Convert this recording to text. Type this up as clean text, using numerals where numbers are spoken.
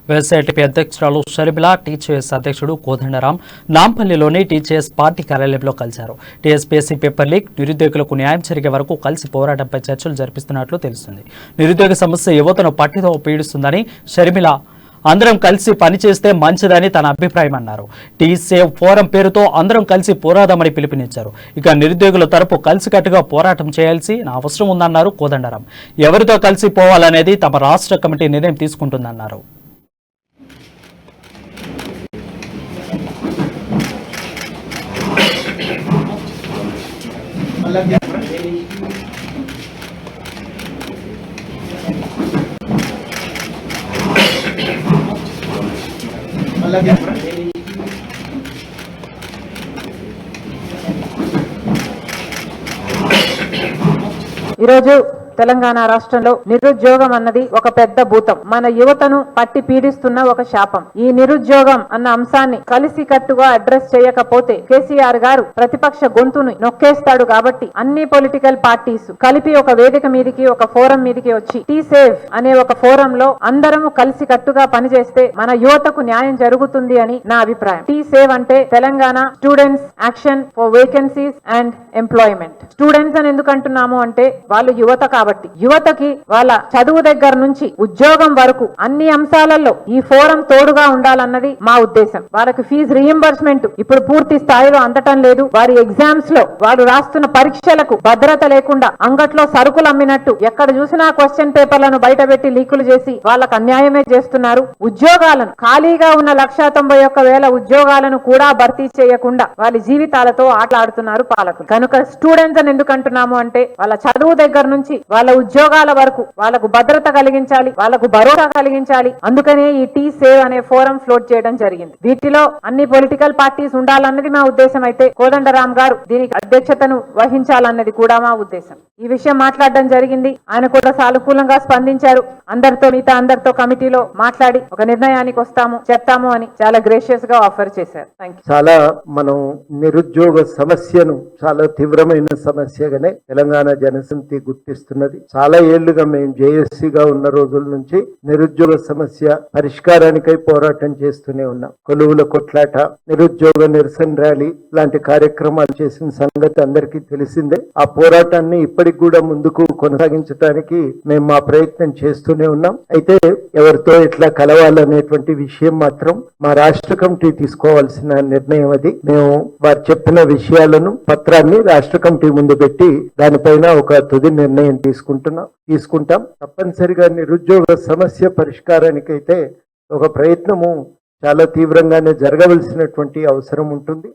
YSRTP అధ్యక్షురాలు Sharmila, teachers అధ్యక్షుడు Kodandaram నాంపల్లిలోని teachers party కార్యాలయంలో కలిశారు. టీఎస్పీఎస్సీ పేపర్ లీక్, నిరుద్యోగులకు న్యాయం జరిగే వరకు కలిసి పోరాటంపై చర్చలు జరిపిస్తున్నట్లు తెలుస్తుంది. నిరుద్యోగ సమస్య యువతను పట్టితో పీడిస్తుందని షర్మిల అందరం కలిసి పనిచేస్తే మంచిదని తన అభిప్రాయం అన్నారు. టీ సేవ్ ఫోరం పేరుతో అందరం కలిసి పోరాడమని పిలుపునిచ్చారు. ఇక నిరుద్యోగుల తరపు కలిసికట్టుగా పోరాటం చేయాల్సిన అవసరం ఉందన్నారు కోదండరాం. ఎవరితో కలిసి పోవాలనేది తమ రాష్ట్ర కమిటీ నిర్ణయం తీసుకుంటుందన్నారు. ఈరోజు తెలంగాణ రాష్ట్రంలో నిరుద్యోగం అన్నది ఒక పెద్ద భూతం. మన యువతను పట్టి పీడిస్తున్న ఒక శాపం. ఈ నిరుద్యోగం అన్న అంశాన్ని కలిసి కట్టుగా అడ్రస్ చేయకపోతే కేసీఆర్ గారు ప్రతిపక్ష గొంతును నొక్కేస్తాడు. కాబట్టి అన్ని పొలిటికల్ పార్టీస్ కలిపి ఒక వేదిక మీదికి, ఒక ఫోరం మీదికి వచ్చి టీ సేవ్ అనే ఒక ఫోరం లో అందరము కలిసి కట్టుగా పనిచేస్తే మన యువతకు న్యాయం జరుగుతుంది అని నా అభిప్రాయం. టీ సేవ్ అంటే Telangana students action for vacancies and employment. Students అని ఎందుకు అంటున్నాము అంటే వాళ్ళు యువత కాబట్టి యువతకి వాళ్ళ చదువు దగ్గర నుంచి ఉద్యోగం వరకు అన్ని అంశాలలో ఈ ఫోరం తోడుగా ఉండాలన్నది మా ఉద్దేశం. వాళ్ళకి ఫీజు రీయింబర్స్మెంట్ ఇప్పుడు పూర్తి స్థాయిలో అందటం లేదు. వారి ఎగ్జామ్స్ లో వారు రాస్తున్న పరీక్షలకు భద్రత లేకుండా అంగట్లో సరుకులు అమ్మినట్టు ఎక్కడ చూసినా క్వశ్చన్ పేపర్లను బయటపెట్టి లీకులు చేసి వాళ్ళకు అన్యాయమే చేస్తున్నారు. ఉద్యోగాలను ఖాళీగా ఉన్న 191,000 ఉద్యోగాలను కూడా భర్తీ చేయకుండా వాళ్ళ జీవితాలతో ఆటలాడుతున్నారు పాలకులు. కనుక స్టూడెంట్స్ అని ఎందుకు అంటున్నాము అంటే వాళ్ళ చదువు దగ్గర నుంచి వాళ్ళ ఉద్యోగాల వరకు వాళ్ళకు భద్రత కలిగించాలి, వాళ్ళకు భరోసా కలిగించాలి. అందుకనే ఈ టీ సేవ్ అనే ఫోరం ఫ్లోట్ చేయడం జరిగింది. వీటిలో అన్ని పొలిటికల్ పార్టీస్ ఉండాలన్నది మా ఉద్దేశం. అయితే కోదండరాం గారు దీనికి అధ్యక్షతను వహించాలన్నది కూడా మా ఉద్దేశం. ఈ విషయం మాట్లాడడం జరిగింది. ఆయన కూడా సానుకూలంగా స్పందించారు. మిగతా అందరితో కమిటీలో మాట్లాడి ఒక నిర్ణయానికి వస్తాము, చెప్తాము అని చాలా గ్రేషియస్ గా ఆఫర్ చేశారు. చాలా మనం నిరుద్యోగ సమస్యను చాలా తీవ్రమైన సమస్యగానే తెలంగాణ జనసమితి గుర్తిస్తున్నది. చాలా ఏళ్లుగా మేము జేఏసీగా ఉన్న రోజుల నుంచి నిరుద్యోగ సమస్య పరిష్కారానికై పోరాటం చేస్తూనే ఉన్నాం. కొలువుల కొట్లాట, నిరుద్యోగ నిరసన ర్యాలీ లాంటి కార్యక్రమాలు చేసిన సంగతి అందరికీ తెలిసిందే. ఆ పోరాటాన్ని ఇప్పటికి కూడా ముందుకు కొనసాగించడానికి మేము మా ప్రయత్నం చేస్తూనే ఉన్నాం. అయితే ఎవరితో ఎట్లా కలవాలనేటువంటి విషయం మాత్రం మా రాష్ట్ర కమిటీ తీసుకోవాల్సిన నిర్ణయం. అది మేము వారు చెప్పిన విషయాలను పత్రాన్ని రాష్ట్ర కమిటీ ముందు పెట్టి దానిపైన ఒక తుది నిర్ణయం తీసుకుంటాం. తప్పనిసరిగా నిరుద్యోగ సమస్య పరిష్కారానికైతే ఒక ప్రయత్నము చాలా తీవ్రంగానే జరగవలసినటువంటి అవసరం ఉంటుంది.